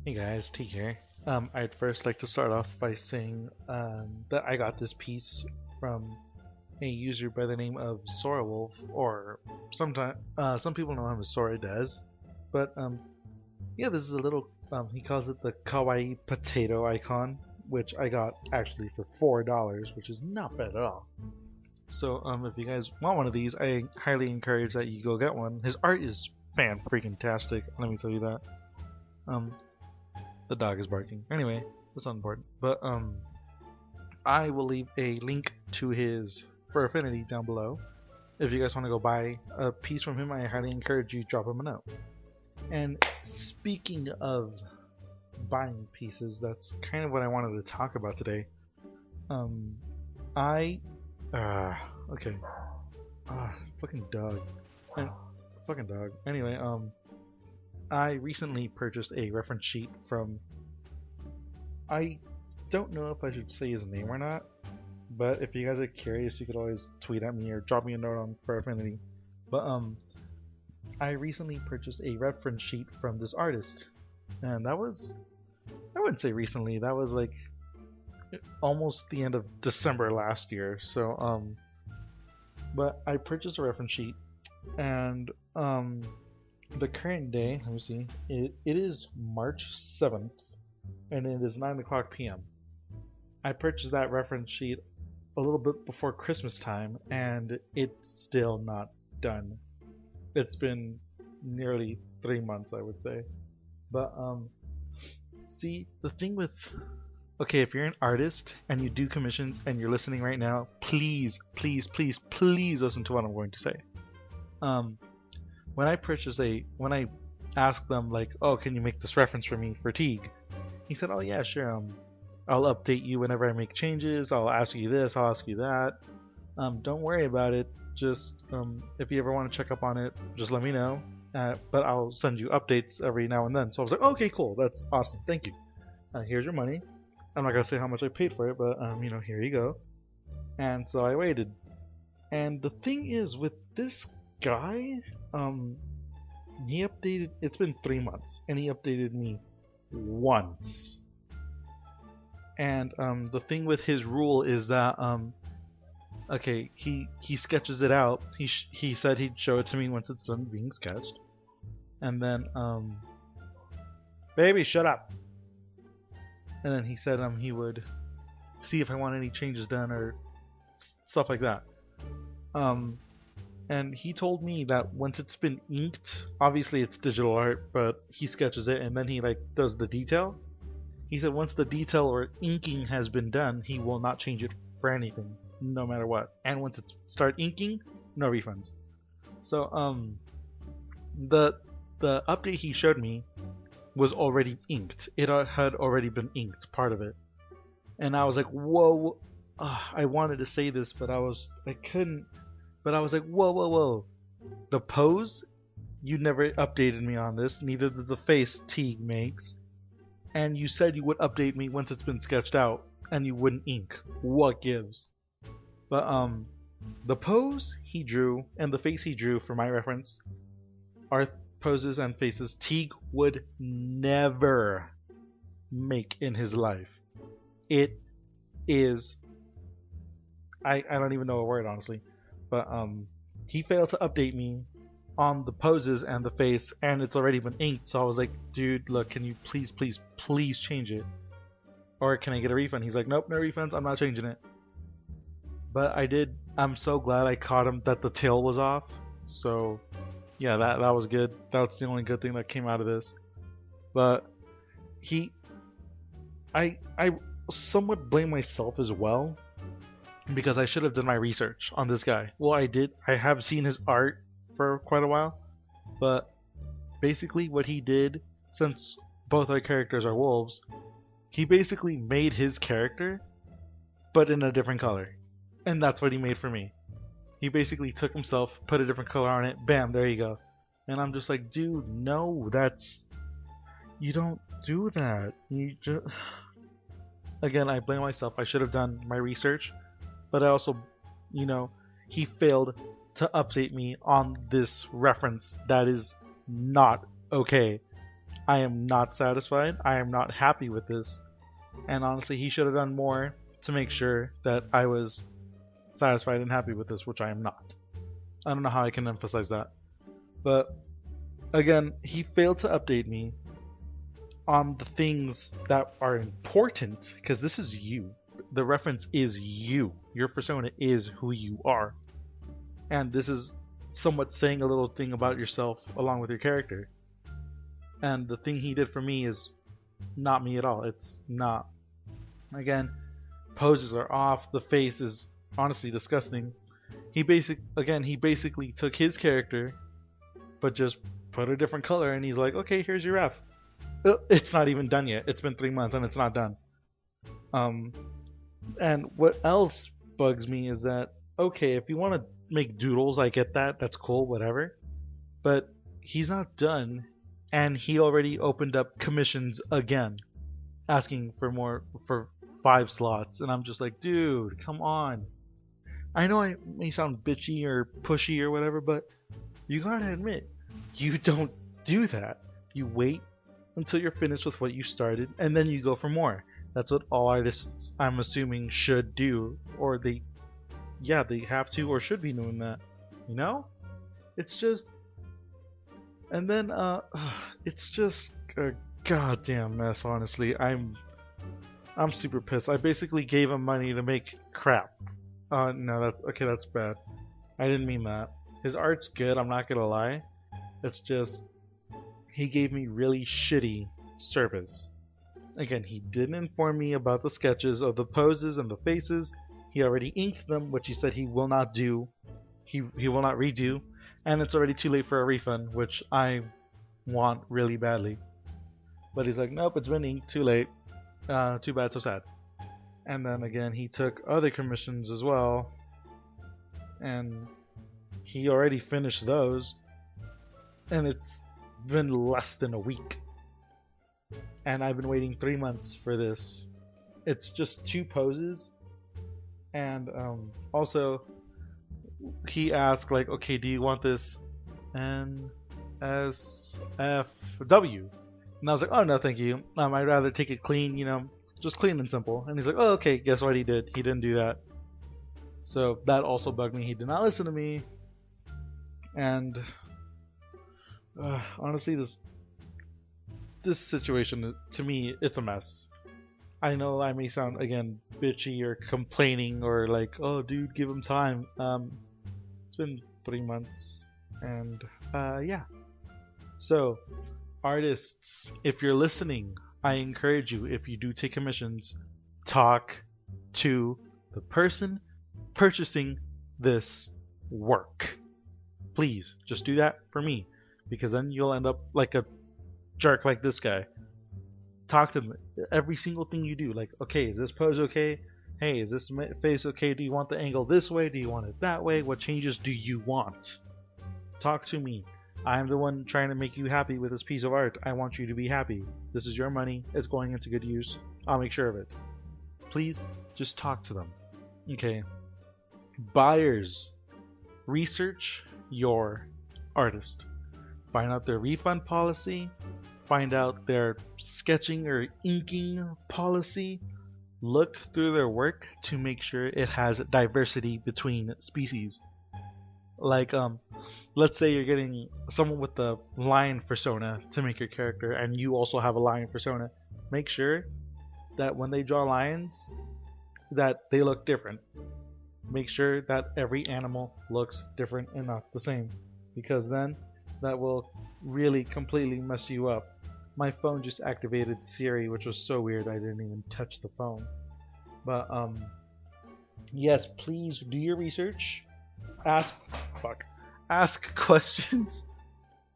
Hey guys, Tieg here. I'd first like to start off by saying that I got this piece from a user by the name of SoraWolf, or some people know him as SoraDez. But yeah, this is a little, he calls it the kawaii potato icon, which I got actually for $4, which is not bad at all. So if you guys want one of these, I highly encourage that you go get one. His art is fan-freaking-tastic, let me tell you that. The dog is barking. Anyway, that's not important. But I will leave a link to his for Affinity down below. If you guys want to go buy a piece from him, I highly encourage you drop him a note. And speaking of buying pieces, that's kind of what I wanted to talk about today. Fucking dog. Fucking dog. Anyway, I recently purchased a reference sheet from, I don't know if I should say his name or not, but if you guys are curious, you could always tweet at me or drop me a note on for Affinity. But I recently purchased a reference sheet from this artist, and that was, I wouldn't say recently, that was like almost the end of December last year. So but I purchased a reference sheet, and the current day, let me see, it is March 7th, and it is 9 o'clock p.m. I purchased that reference sheet a little bit before Christmas time, and it's still not done. It's been nearly 3 months, I would say. But, see, the thing with, okay, if you're an artist and you do commissions and you're listening right now, please, please, please, please listen to what I'm going to say. When I asked them like, oh, can you make this reference for me for Tieg? He said, oh yeah, sure. I'll update you whenever I make changes. I'll ask you this. I'll ask you that. Don't worry about it. Just if you ever want to check up on it, just let me know. But I'll send you updates every now and then. So I was like, okay, cool. That's awesome. Thank you. Here's your money. I'm not gonna say how much I paid for it, but here you go. And so I waited. And the thing is, with this guy, he updated, it's been 3 months, and he updated me once. And the thing with his rule is that okay, he sketches it out. He said he'd show it to me once it's done being sketched. And then baby, shut up. And then he said he would see if I want any changes done or stuff like that. And he told me that once it's been inked, obviously it's digital art, but he sketches it and then he like does the detail. He said once the detail or inking has been done, he will not change it for anything, no matter what. And once it start inking, no refunds. So the update he showed me was already inked. It had already been inked, part of it. And I was like, whoa. I wanted to say this, but I couldn't. But I was like, whoa. The pose, you never updated me on this. Neither did the face Tieg makes. And you said you would update me once it's been sketched out, and you wouldn't ink. What gives? But the pose he drew and the face he drew, for my reference, are poses and faces Tieg would never make in his life. It is, I don't even know a word, honestly. But he failed to update me on the poses and the face, and it's already been inked. So I was like, dude, look, can you please change it? Or can I get a refund? He's like, nope, no refunds, I'm not changing it. But I did. I'm so glad I caught him that the tail was off. So yeah, that was good. That's the only good thing that came out of this. But I somewhat blame myself as well, because I should have done my research on this guy. Well, I did. I have seen his art for quite a while, but basically what he did, since both our characters are wolves, he basically made his character, but in a different color. And that's what he made for me. He basically took himself, put a different color on it, bam, there you go. And I'm just like, dude, no, you don't do that. You just... Again, I blame myself. I should have done my research. But I also, he failed to update me on this reference that is not okay. I am not satisfied. I am not happy with this. And honestly, he should have done more to make sure that I was satisfied and happy with this, which I am not. I don't know how I can emphasize that. But again, he failed to update me on the things that are important, because this is you. The reference is you. Your persona is who you are. And this is somewhat saying a little thing about yourself along with your character. And the thing he did for me is not me at all. It's not. Again, poses are off. The face is honestly disgusting. He basically took his character, but just put a different color, and he's like, okay, here's your ref. It's not even done yet. It's been 3 months and it's not done. And what else bugs me is that, okay, if you want to make doodles, I get that. That's cool, whatever. But he's not done, and he already opened up commissions again, asking for more, for 5 slots. And I'm just like, dude, come on. I know I may sound bitchy or pushy or whatever, but you gotta admit, you don't do that. You wait until you're finished with what you started, and then you go for more. That's what all artists, I'm assuming, should do, or they have to or should be doing that. You know? It's just, and then it's just a goddamn mess. Honestly, I'm super pissed. I basically gave him money to make crap. No, that's bad. I didn't mean that. His art's good, I'm not gonna lie. It's just, he gave me really shitty service. Again, he didn't inform me about the sketches of the poses and the faces. He already inked them, which he said he will not do. He will not redo. And it's already too late for a refund, which I want really badly. But he's like, nope, it's been inked, too late. Too bad, so sad. And then again, he took other commissions as well. And he already finished those. And it's been less than a week. And I've been waiting 3 months for this. It's just 2 poses. And also, he asked, like, okay, do you want this NSFW? And I was like, oh, no, thank you. I'd rather take it clean, just clean and simple. And he's like, oh, okay, guess what he did? He didn't do that. So that also bugged me. He did not listen to me. And honestly, this situation, to me, it's a mess. I know I may sound, again, bitchy or complaining or like, oh, dude, give him time. It's been 3 months, and yeah. So, artists, if you're listening, I encourage you, if you do take commissions, talk to the person purchasing this work. Please, just do that for me, because then you'll end up like a jerk like this guy. Talk to them. Every single thing you do, like, okay, is this pose okay? Hey, is this face okay? Do you want the angle this way? Do you want it that way? What changes do you want? Talk to me. I'm the one trying to make you happy with this piece of art. I want you to be happy. This is your money. It's going into good use. I'll make sure of it. Please, just talk to them. Okay. Buyers, research your artist. Find out their refund policy. Find out their sketching or inking policy. Look through their work to make sure it has diversity between species. Like, let's say you're getting someone with the lion persona to make your character, and you also have a lion persona. Make sure that when they draw lions, that they look different. Make sure that every animal looks different and not the same, because then that will really completely mess you up. My phone just activated Siri, which was so weird I didn't even touch the phone. But yes, please do your research. Ask questions,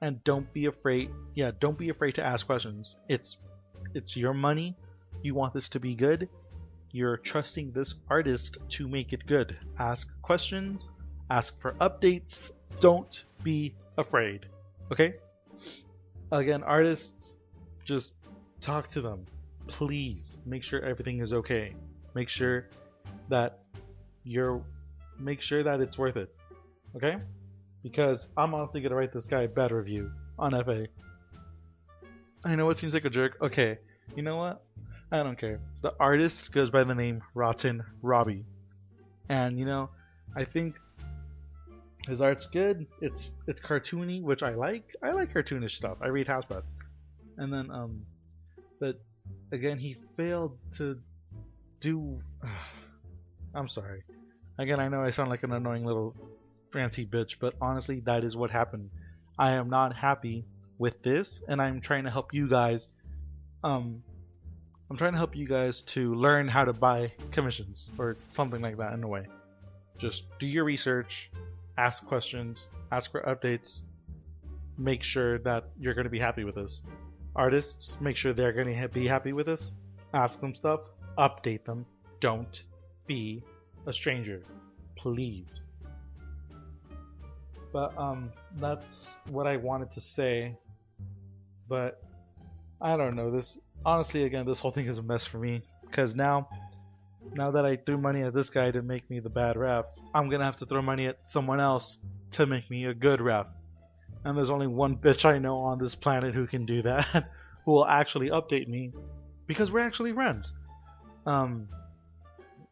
and don't be afraid. Yeah, don't be afraid to ask questions. It's your money. You want this to be good. You're trusting this artist to make it good. Ask questions. Ask for updates. Don't be afraid. Okay? Again, artists, just talk to them. Please make sure everything is okay. Make sure that it's worth it. Okay? Because I'm honestly gonna write this guy a bad review on FA. I know it seems like a jerk. Okay, you know what? I don't care. The artist goes by the name Robbie, and you know, I think his art's good. It's cartoony, which I like. I like cartoonish stuff. I read Housebots, and then but again, he failed to do. I'm sorry. Again, I know I sound like an annoying little fancy bitch, but honestly, that is what happened. I am not happy with this, and I'm trying to help you guys. I'm trying to help you guys to learn how to buy commissions or something like that in a way. Just do your research, ask questions, ask for updates, make sure that you're going to be happy with this. Artists, make sure they're going to be happy with this. Ask them stuff, update them. Don't be a stranger, please. But that's what I wanted to say. But I don't know. This honestly, again, this whole thing is a mess for me because now that I threw money at this guy to make me the bad ref, I'm gonna have to throw money at someone else to make me a good ref. And there's only one bitch I know on this planet who can do that, who will actually update me, because we're actually friends.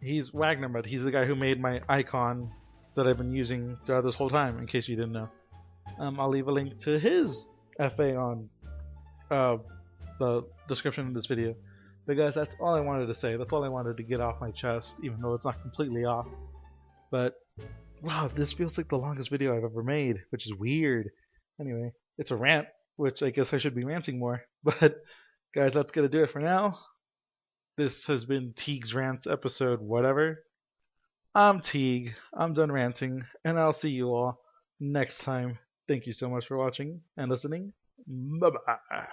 He's Wagner, but he's the guy who made my icon that I've been using throughout this whole time, in case you didn't know. I'll leave a link to his FA on the description of this video. But guys, that's all I wanted to say. That's all I wanted to get off my chest, even though it's not completely off. But wow, this feels like the longest video I've ever made, which is weird. Anyway, it's a rant, which I guess I should be ranting more. But guys, that's gonna do it for now. This has been Tieg's Rants episode whatever. I'm Tieg, I'm done ranting, and I'll see you all next time. Thank you so much for watching and listening. Bye bye.